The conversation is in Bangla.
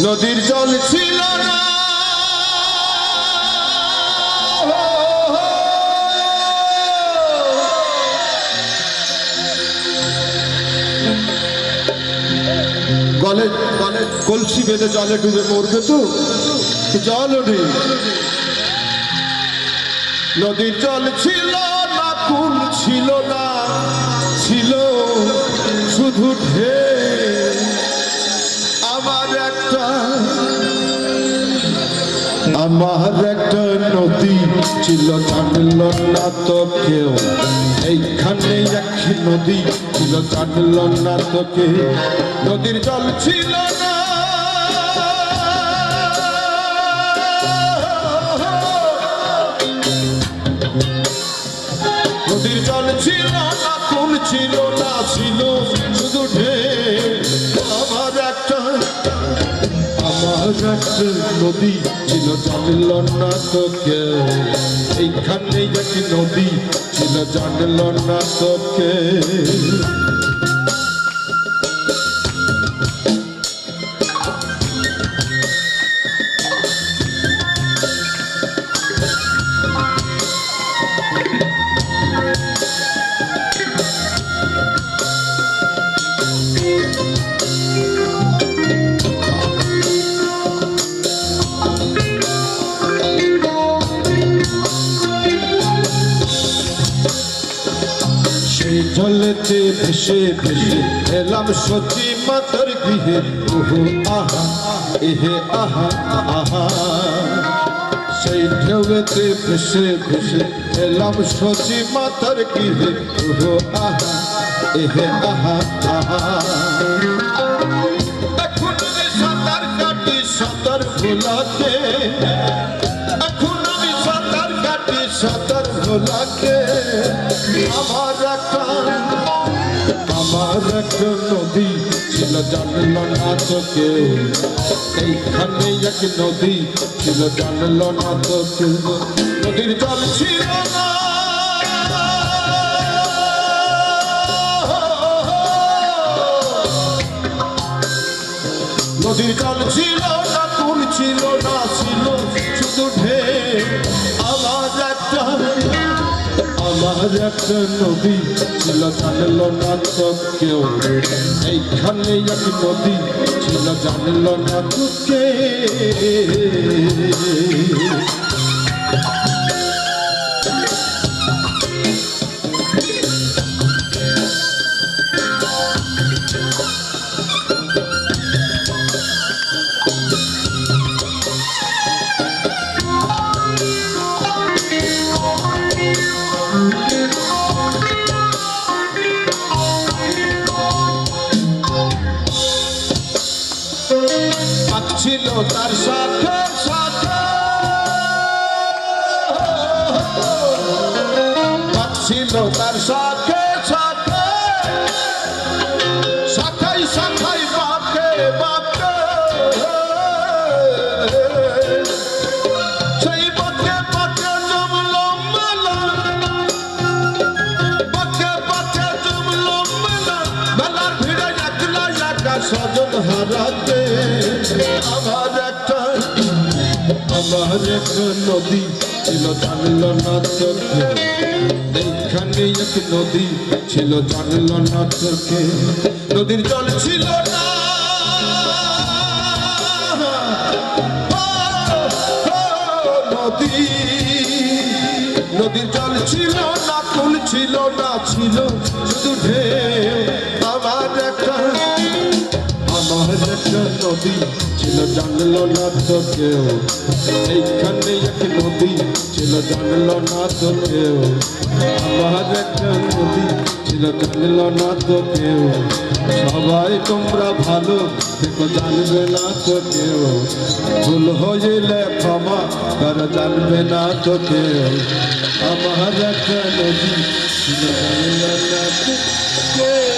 নদীর জল ছিল না গলে গলে কলসি বেঁধে জলে ডুবে মরবে তো জলও নেই। নদীর জল ছিল না কুল ছিল না ছিল শুধু ঢেউ। আমার একটা নদী ছিল জানল না তো কেউ। এইখানে এক নদী ছিল জানল না তো কেউ। নদীর জল ছিল না নদীর জল ছিল না কুল ছিল না ছিল শুধু ঢেউ। আমার একটা নদী ছিল জানল না তো কেউ। এইখানে এক নদী ছিল জানল না তো কেউ। জলেতে ভেসে ভেসে এলাম সতী মাতার গৃহে। ওহো আহা এহে আহা আহা। সেই ঢেউতে ভেসে ভেসে এলাম সতী মাতার গৃহে। ওহো আহা এহে আহা আহা। এখন আমি সাঁতার কাটি সাঁতার ভোলাকে। এখন আমি সাঁতার কাটি সাঁতার ভোলাকে। আমার একটা নদী ছিল জানল না তো কেউ। এইখানে এক নদী ছিল জানল না তো কেউ। নদীর জল ছিল না নদীর জল ছিল না কুল ছিল না ছিল শুধু ঢেউ। আমার একটা নদী ছিল জানল না তো কেউ। এইখানে এক নদী ছিল জানল না তো কেউ। ছিল তার সাথে সাথে ছিল তার সাথে সাথে শাখাই শাখাই বাঁকে বাঁকে। সেই বাঁকে বাঁকে জমলো মেলা। বাঁকে বাঁকে জমলো মেলা। মেলার ভিড়ে একলা একা সজন হারাতে। আমার একটা নদী ছিল জানল না তো কেউ। এইখানে এক নদী ছিল জানল না তো কেউ। নদীর জল ছিল না নদীর জল ছিল না কুল ছিল না ছিল শুধু ঢেউ। আমার একটা নদী ছিল জানল না তো কেউ। এইখানে এক নদী ছিল জানল না তো কেউ। আমার একটা নদী ছিল জানল না তো কেউ। সবাই তোমরা ভালো দেখো জানবে না তো কেউ। ভুল হইলে ক্ষমা তারা জানবে না তো কেউ। আমার একটা নদী ছিল জানল না তো কেউ।